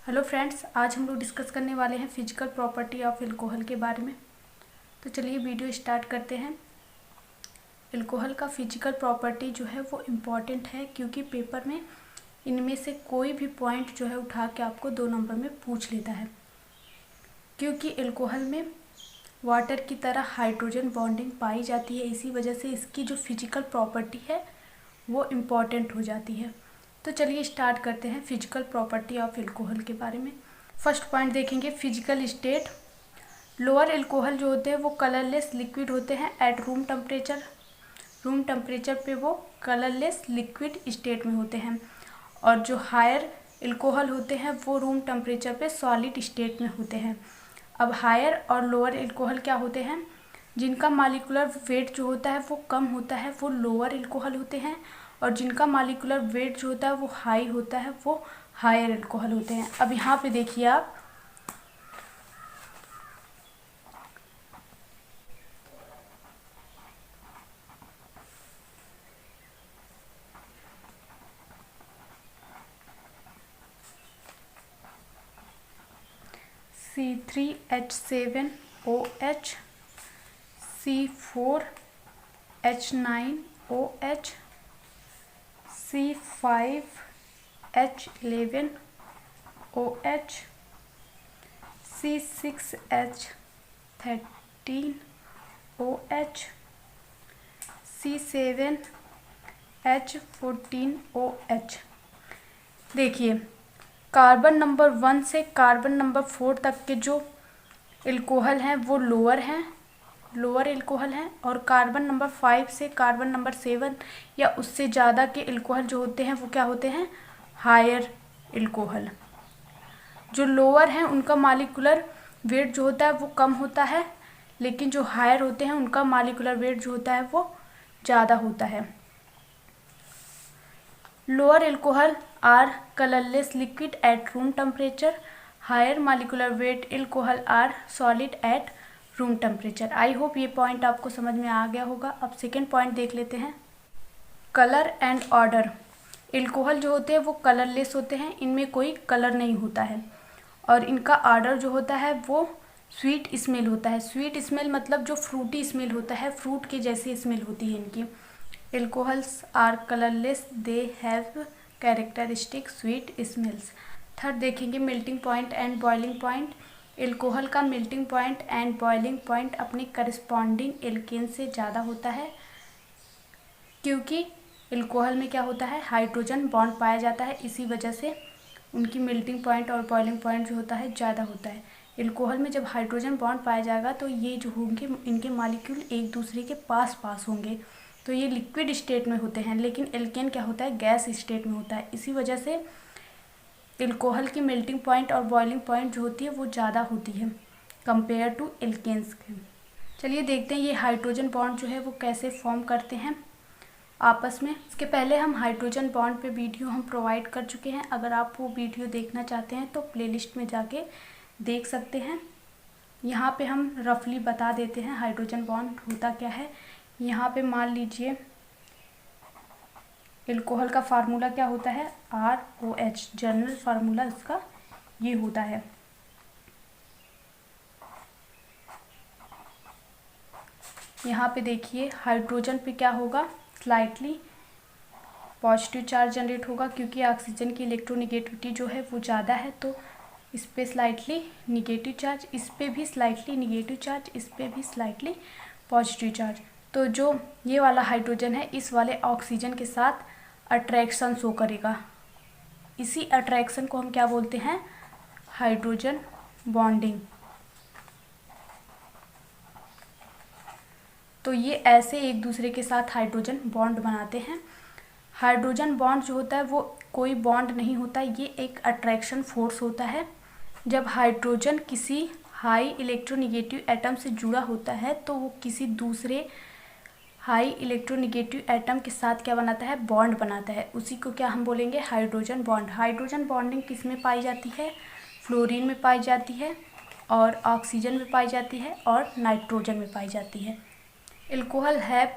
Hello friends, आज हम लोग डिस्कस करने वाले हैं फिजिकल प्रॉपर्टी ऑफ अल्कोहल के बारे में। तो चलिए वीडियो स्टार्ट करते हैं। अल्कोहल का फिजिकल प्रॉपर्टी जो है वो इम्पॉर्टेंट है, क्योंकि पेपर में इनमें से कोई भी पॉइंट जो है उठा के आपको 2 नंबर में पूछ लेता है। क्योंकि अल्कोहल में वाटर की तरह हाइड्रोजन बॉन्डिंग पाई जाती है, इसी वजह से इसकी जो फिजिकल प्रॉपर्टी है वो इम्पॉर्टेंट हो जाती है। तो चलिए स्टार्ट करते हैं फिजिकल प्रॉपर्टी ऑफ अल्कोहल के बारे में। फर्स्ट पॉइंट देखेंगे, फिजिकल स्टेट। लोअर अल्कोहल जो होते हैं वो कलरलेस लिक्विड होते हैं eight room temperature. Room temperature पे वो कलरलेस लिक्विड स्टेट में होते हैं, और जो हायर अल्कोहल होते हैं वो रूम टेम्परेचर पे सॉलिड स्टेट में होते हैं। अब हायर और लोअर अल्कोहल क्या होते हैं? जिनका मॉलिक्यूलर वेट जो होता है वो कम होता है वो लोअर अल्कोहल होते हैं, और जिनका मॉलिक्यूलर वेट जो होता है वो हाई होता है वो हायर अल्कोहल होते हैं। अब यहाँ पे देखिए आप, C3H7OH, C4H9OH, C5H11OH, C6H13OH, C7H14OH। देखिए, कार्बन नंबर 1 से कार्बन नंबर 4 तक के जो अल्कोहल हैं वो लोअर अल्कोहल हैं, और कार्बन नंबर 5 से कार्बन नंबर 7 या उससे ज़्यादा के अल्कोहल जो होते हैं वो क्या होते हैं? Higher alcohol. जो लोअर हैं उनका मॉलिक्यूलर वेट जो होता है वो कम होता है, लेकिन जो हायर होते हैं उनका मॉलिक्यूलर वेट जो होता है वो ज़्यादा होता है। Lower alcohol are colourless liquid at room temperature, higher molecular weight alcohol are solid at room temperature. I hope ये पॉइंट आपको समझ में आ गया होगा। अब सेकेंड पॉइंट देख लेते हैं, कलर एंड ऑर्डर। अल्कोहल जो होते हैं वो कलरलेस होते हैं, इनमें कोई कलर नहीं होता है, और इनका ऑर्डर जो होता है वो स्वीट स्मेल होता है। स्वीट स्मेल मतलब जो फ्रूटी स्मेल होता है, फ्रूट के जैसी स्मेल होती है इनकी। Alcohols are colourless, they have characteristic sweet smells. Third देखेंगे, melting point and boiling point. Alcohol का melting point and boiling point अपने करस्पॉन्डिंग एल्केन से ज़्यादा होता है, क्योंकि अल्कोहल में क्या होता है? हाइड्रोजन बॉन्ड पाया जाता है, इसी वजह से उनकी मेल्टिंग पॉइंट और बॉइलिंग पॉइंट जो होता है ज़्यादा होता है। अल्कोहल में जब हाइड्रोजन बॉन्ड पाया जाएगा तो ये जो होंगे इनके मॉलिक्यूल एक दूसरे के पास होंगे, तो ये लिक्विड स्टेट में होते हैं, लेकिन एल्केन क्या होता है? गैस स्टेट में होता है। इसी वजह से अल्कोहल की मेल्टिंग पॉइंट और बॉइलिंग पॉइंट जो होती है वो ज़्यादा होती है कंपेयर टू एल्केन्स के। चलिए देखते हैं ये हाइड्रोजन बॉन्ड जो है वो कैसे फॉर्म करते हैं आपस में। इसके पहले हम हाइड्रोजन बॉन्ड पे वीडियो हम प्रोवाइड कर चुके हैं, अगर आप वो वीडियो देखना चाहते हैं तो प्लेलिस्ट में जाके देख सकते हैं। यहाँ पे हम रफली बता देते हैं हाइड्रोजन बॉन्ड होता क्या है। यहाँ पे मान लीजिए अल्कोहल का फार्मूला क्या होता है? ROH, जनरल फार्मूला इसका ये होता है। यहाँ पे देखिए हाइड्रोजन पे क्या होगा? स्लाइटली पॉजिटिव चार्ज जनरेट होगा, क्योंकि ऑक्सीजन की इलेक्ट्रोनेगेटिविटी जो है वो ज़्यादा है, तो इस पर स्लाइटली निगेटिव चार्ज, इस पर भी स्लाइटली निगेटिव चार्ज, इस पर भी स्लाइटली पॉजिटिव चार्ज। तो जो ये वाला हाइड्रोजन है इस वाले ऑक्सीजन के साथ अट्रैक्शन शो करेगा। इसी अट्रैक्शन को हम क्या बोलते हैं? Hydrogen bonding. तो ये ऐसे एक दूसरे के साथ हाइड्रोजन बॉन्ड बनाते हैं। हाइड्रोजन बॉन्ड जो होता है वो कोई बॉन्ड नहीं होता, ये एक अट्रैक्शन फोर्स होता है। जब हाइड्रोजन किसी हाई इलेक्ट्रोनेगेटिव एटम से जुड़ा होता है तो वो किसी दूसरे हाई इलेक्ट्रोनेगेटिव एटम के साथ क्या बनाता है? बॉन्ड बनाता है। उसी को क्या हम बोलेंगे? Hydrogen bond. हाइड्रोजन बॉन्डिंग किस में पाई जाती है? फ्लोरीन में पाई जाती है, और ऑक्सीजन में पाई जाती है, और नाइट्रोजन में पाई जाती है। Alcohol have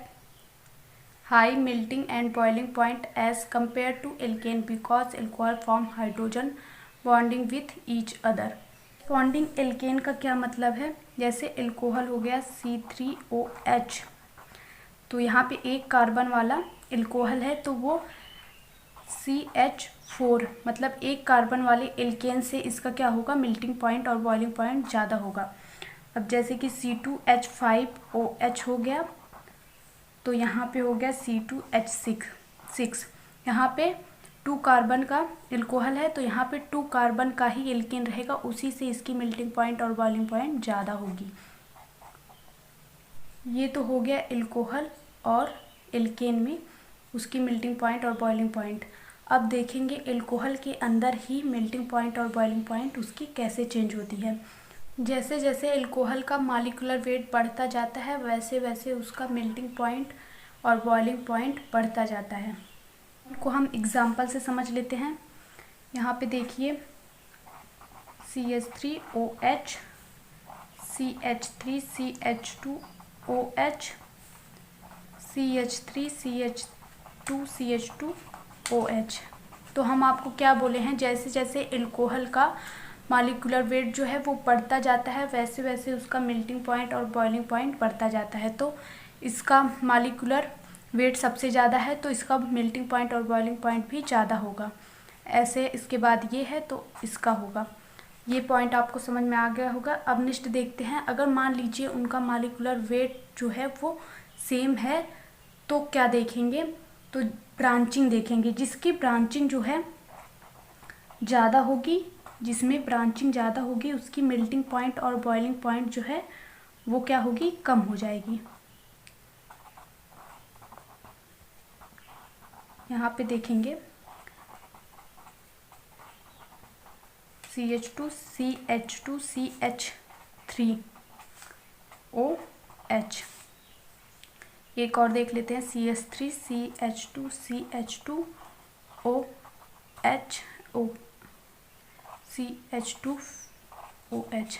high melting and boiling point as compare to alkane because alcohol form hydrogen bonding with each other. Bonding alkane का क्या मतलब है, जैसे एल्कोहल हो गया C3OH, तो यहाँ पे एक कार्बन वाला एल्कोहल है तो वो CH4, मतलब एक कार्बन वाले एल्केन से इसका क्या होगा, मेल्टिंग पॉइंट और बॉइलिंग पॉइंट ज़्यादा होगा। अब जैसे कि C2H5OH हो गया, तो यहाँ पे हो गया C2H6, यहाँ पे 2 कार्बन का एल्कोहल है तो यहाँ पे 2 कार्बन का ही एल्केन रहेगा, उसी से इसकी मेल्टिंग पॉइंट और बॉइलिंग पॉइंट ज़्यादा होगी। ये तो हो गया एल्कोहल और एल्केन में उसकी मेल्टिंग पॉइंट और बॉइलिंग पॉइंट। अब देखेंगे एल्कोहल के अंदर ही मेल्टिंग पॉइंट और बॉइलिंग पॉइंट उसकी कैसे चेंज होती है। जैसे जैसे एल्कोहल का मॉलिक्यूलर वेट बढ़ता जाता है वैसे वैसे उसका मेल्टिंग पॉइंट और बॉइलिंग पॉइंट बढ़ता जाता है। इनको हम एग्जांपल से समझ लेते हैं। यहाँ पे देखिए CH3OH, CH3 CH2OH, CH3 CH2 CH2OH। तो हम आपको क्या बोले हैं, जैसे जैसे एल्कोहल का मॉलिक्यूलर वेट जो है वो बढ़ता जाता है वैसे वैसे उसका मेल्टिंग पॉइंट और बॉइलिंग पॉइंट बढ़ता जाता है। तो इसका मॉलिक्यूलर वेट सबसे ज़्यादा है तो इसका मेल्टिंग पॉइंट और बॉइलिंग पॉइंट भी ज़्यादा होगा। ऐसे इसके बाद ये है तो इसका होगा। ये पॉइंट आपको समझ में आ गया होगा। अब नेक्स्ट देखते हैं, अगर मान लीजिए उनका मॉलिक्यूलर वेट जो है वो सेम है तो क्या देखेंगे, तो ब्रांचिंग देखेंगे। जिसकी ब्रांचिंग जो है ज़्यादा होगी, जिसमें ब्रांचिंग ज़्यादा होगी उसकी मेल्टिंग पॉइंट और बॉइलिंग पॉइंट जो है वो क्या होगी, कम हो जाएगी। यहाँ पे देखेंगे CH2 CH2 CH3OH। एक और देख लेते हैं CH3 CH2 CH2OH CH2OH।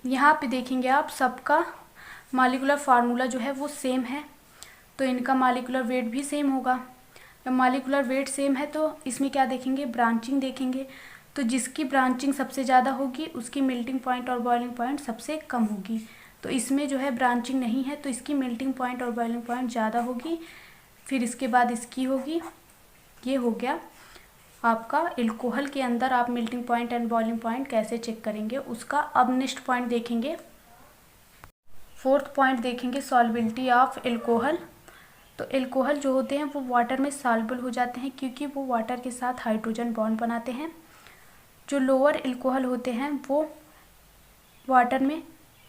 यहाँ पे देखेंगे आप सबका मॉलिक्यूलर फार्मूला जो है वो सेम है तो इनका मॉलिक्यूलर वेट भी सेम होगा। जब मॉलिक्यूलर वेट सेम है तो इसमें क्या देखेंगे, ब्रांचिंग देखेंगे। तो जिसकी ब्रांचिंग सबसे ज़्यादा होगी उसकी मेल्टिंग पॉइंट और बॉइलिंग पॉइंट सबसे कम होगी। तो इसमें जो है ब्रांचिंग नहीं है तो इसकी मेल्टिंग पॉइंट और बॉइलिंग पॉइंट ज़्यादा होगी। फिर इसके बाद इसकी होगी। ये हो गया आपका एल्कोहल के अंदर आप melting point and boiling point कैसे चेक करेंगे उसका। अब नेक्स्ट पॉइंट देखेंगे, 4th पॉइंट देखेंगे सॉल्युबिलिटी ऑफ एल्कोहल। तो एल्कोहल जो होते हैं वो वाटर में सॉल्युबल हो जाते हैं क्योंकि वो वाटर के साथ हाइड्रोजन बॉन्ड बनाते हैं। जो लोअर एल्कोहल होते हैं वो वाटर में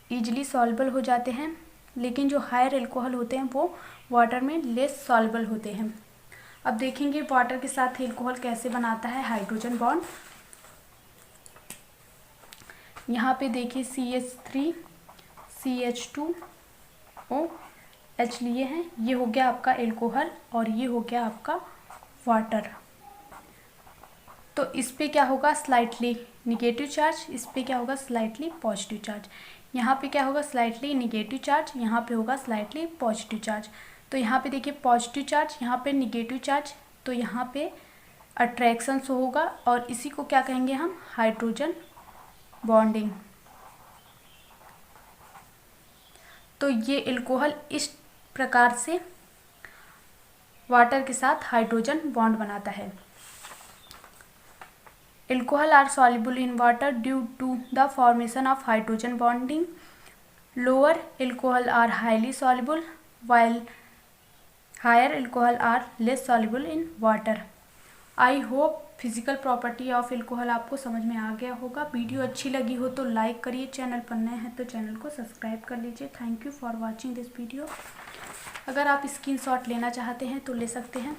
ईजिली सॉल्युबल हो जाते हैं, लेकिन जो हायर एल्कोहल होते हैं वो वाटर में लेस सॉल्युबल होते हैं। अब देखेंगे वाटर के साथ एल्कोहल कैसे बनाता है हाइड्रोजन बॉन्ड। यहाँ पे देखिए CH3 CH2OH लिए हैं, ये हो गया आपका एल्कोहल और ये हो गया आपका वाटर। तो इस पे क्या होगा, स्लाइटली निगेटिव चार्ज, इस पे क्या होगा, स्लाइटली पॉजिटिव चार्ज। यहाँ पे क्या होगा, स्लाइटली निगेटिव चार्ज, यहाँ पे होगा स्लाइटली पॉजिटिव चार्ज। तो यहाँ पे देखिए पॉजिटिव चार्ज, यहाँ पे निगेटिव चार्ज, तो यहाँ पे अट्रैक्शन होगा और इसी को क्या कहेंगे हम, हाइड्रोजन बॉन्डिंग। तो ये एल्कोहल इस प्रकार से वाटर के साथ हाइड्रोजन बॉन्ड बनाता है। Alcohol are soluble in water due to the formation of hydrogen bonding. Lower alcohol are highly soluble while higher alcohol are less soluble in water. I hope physical property of alcohol आपको समझ में आ गया होगा। Video अच्छी लगी हो तो like करिए, चैनल पर नए हैं तो चैनल को सब्सक्राइब कर लीजिए। Thank you for watching this video. अगर आप स्क्रीनशॉट लेना चाहते हैं तो ले सकते हैं।